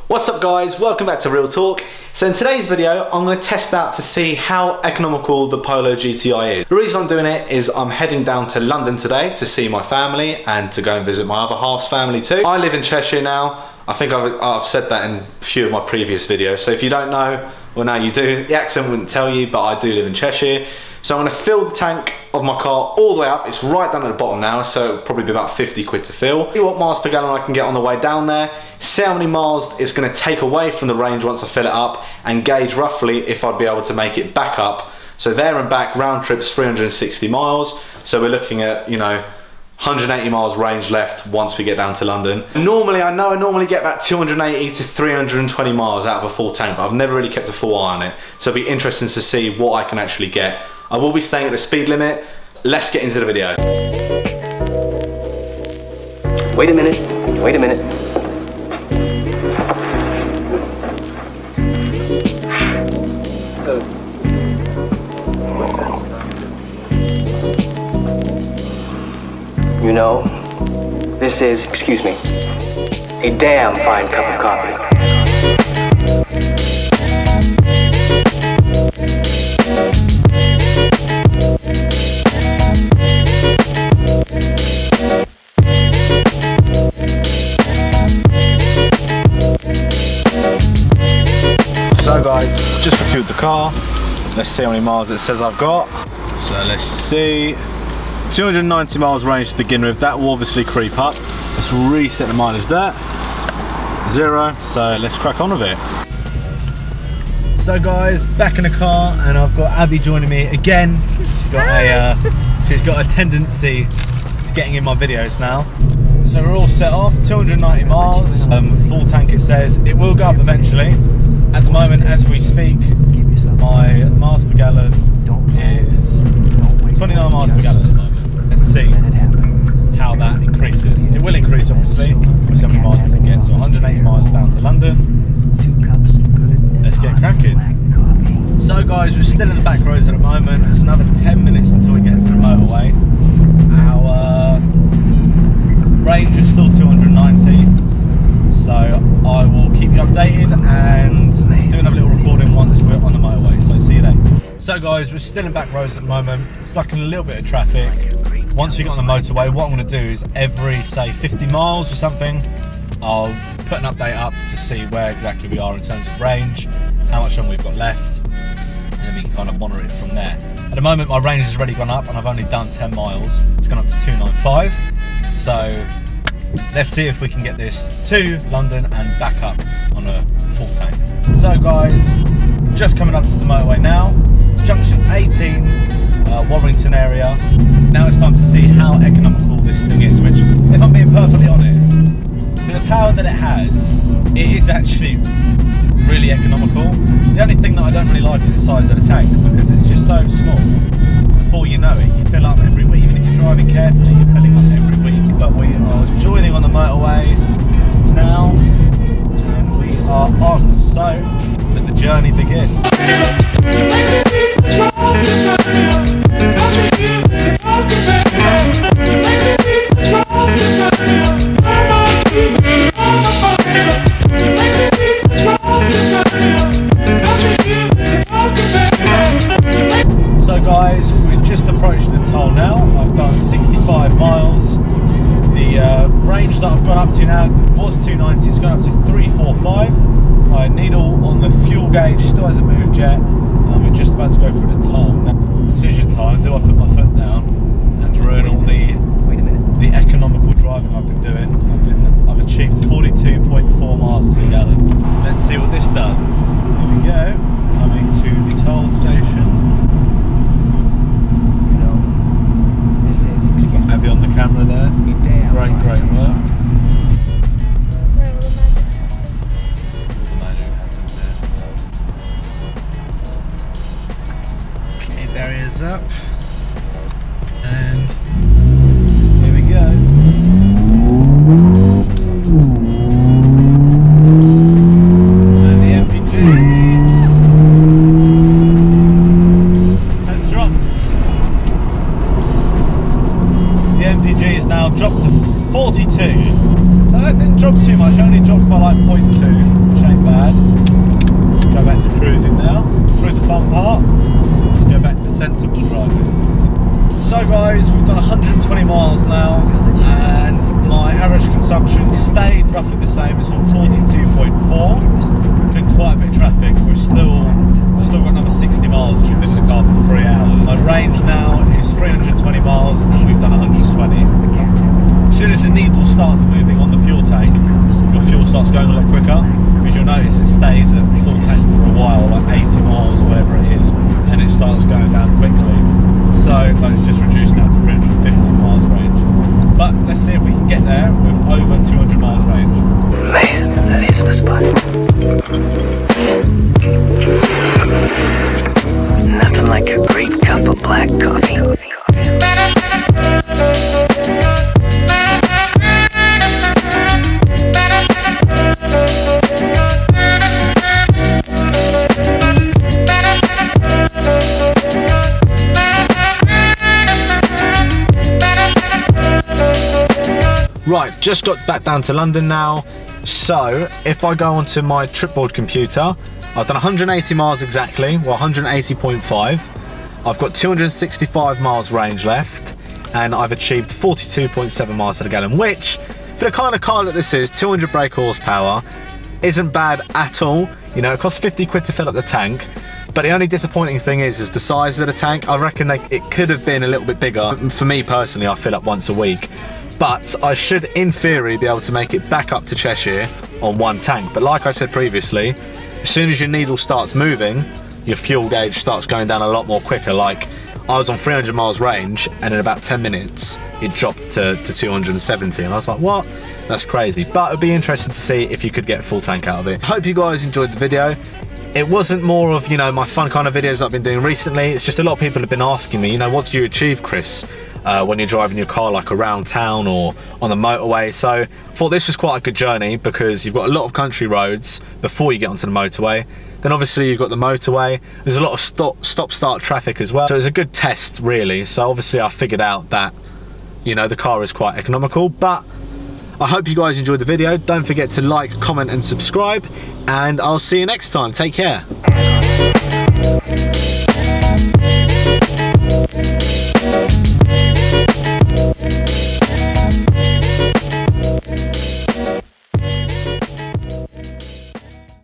What's up guys, welcome back to Real Talk. So in today's video I'm going to test out to see how economical the Polo GTI is. The reason I'm doing it is I'm heading down to London today to see my family and to go and visit my other half's family too. I live in Cheshire now. I think I've said that in a few of my previous videos, so if you don't know, well now you do. The accent wouldn't tell you, but I do live in Cheshire. So I'm going to fill the tank of my car all the way up. It's right down at the bottom now, so it'll probably be about 50 quid to fill. See what miles per gallon I can get on the way down there, see how many miles it's going to take away from the range once I fill it up, and gauge roughly if I'd be able to make it back up. So there and back, round trip's 360 miles. So we're looking at, you know, 180 miles range left once we get down to London. Normally, I normally get about 280 to 320 miles out of a full tank, but I've never really kept a full eye on it. So it'll be interesting to see what I can actually get. I will be staying at the speed limit. Let's get into the video. Wait a minute, wait a minute. You know, this is, excuse me, a damn fine cup of coffee. So guys, just refueled the car. Let's see how many miles it says I've got. So let's see. 290 miles range to begin with. That will obviously creep up. Let's reset the mileage there. 0. So let's crack on with it. So guys, back in the car, and I've got Abby joining me again. She's got a tendency to getting in my videos now. So we're all set off. 290 miles, full tank it says. It will go up eventually. At the moment, as we speak, my miles per gallon is 29 miles per gallon at the moment. Let's see how that increases. It will increase obviously with how many miles we can get. So 180 miles down to London. Let's get cracking. So guys, we're still in the back roads at the moment. It's another 10 minutes until we get to the motorway. Our range is still 290. So I will keep you updated and do another little recording once we're on the motorway. So see you then. So guys, we're still in back roads at the moment. Stuck in a little bit of traffic. Once we get on the motorway, what I'm going to do is every, say, 50 miles or something, I'll put an update up to see where exactly we are in terms of range, how much longer we've got left, and then we can kind of monitor it from there. At the moment, my range has already gone up and I've only done 10 miles. It's gone up to 295. So let's see if we can get this to London and back up on a full tank. So guys, just coming up to the motorway now. It's junction 18, Warrington area. Now it's time to see how economical this thing is, which, if I'm being perfectly honest, with the power that it has, it is actually really economical. The only thing that I don't really like is the size of the tank, because it's just so small. Before you know it, you fill up every week. Even if you're driving carefully, you're filling up every week. But we are joining on the motorway now, and we are on. So let the journey begin. So guys, we're just approaching the toll now. I've done 65 miles. The range that I've got up to now was 290, it's gone up to 345. My needle on the fuel gauge still hasn't moved yet. We're just about to go through the toll. Now, decision time, do I put my foot down and ruin all the economical driving I've been doing? I've achieved 42.4 miles to the gallon. Let's see what this does. Here we go, coming to the toll station. Abby on the camera there. Great work. This is where all the magic All the magic happens here. Okay, barriers up. And here we go. 42.4. Been quite a bit of traffic. We're still got another 60 miles. We've been in the car for 3 hours. My range now is 320 miles and we've done 120. As soon as the needle starts moving on the fuel tank, your fuel starts going a lot quicker, because you'll notice it stays at full tank for a while, like 80 miles or whatever it is, and it starts going down quickly. So it's just reduced now to 350 miles range. But let's see if we can get there with over 200 miles range. Man, that is the spot. Nothing like a great cup of black coffee. Right, just got back down to London now. So if I go onto my tripboard computer, I've done 180 miles exactly, well 180.5. I've got 265 miles range left, and I've achieved 42.7 miles to the gallon, which for the kind of car that this is, 200 brake horsepower, isn't bad at all. You know, it costs 50 quid to fill up the tank. But the only disappointing thing is the size of the tank. I reckon it could have been a little bit bigger. For me personally, I fill up once a week. But I should, in theory, be able to make it back up to Cheshire on one tank. But like I said previously, as soon as your needle starts moving, your fuel gauge starts going down a lot more quicker. Like, I was on 300 miles range, and in about 10 minutes, it dropped to 270. And I was like, what? That's crazy. But it'd be interesting to see if you could get a full tank out of it. Hope you guys enjoyed the video. It wasn't more of, you know, my fun kind of videos I've been doing recently. It's just a lot of people have been asking me, you know, what do you achieve, Chris, when you're driving your car like around town or on the motorway? So I thought this was quite a good journey, because you've got a lot of country roads before you get onto the motorway. Then obviously you've got the motorway. There's a lot of stop-start traffic as well. So it's a good test, really. So obviously I figured out that, you know, the car is quite economical. But I hope you guys enjoyed the video. Don't forget to like, comment and subscribe, and I'll see you next time. Take care.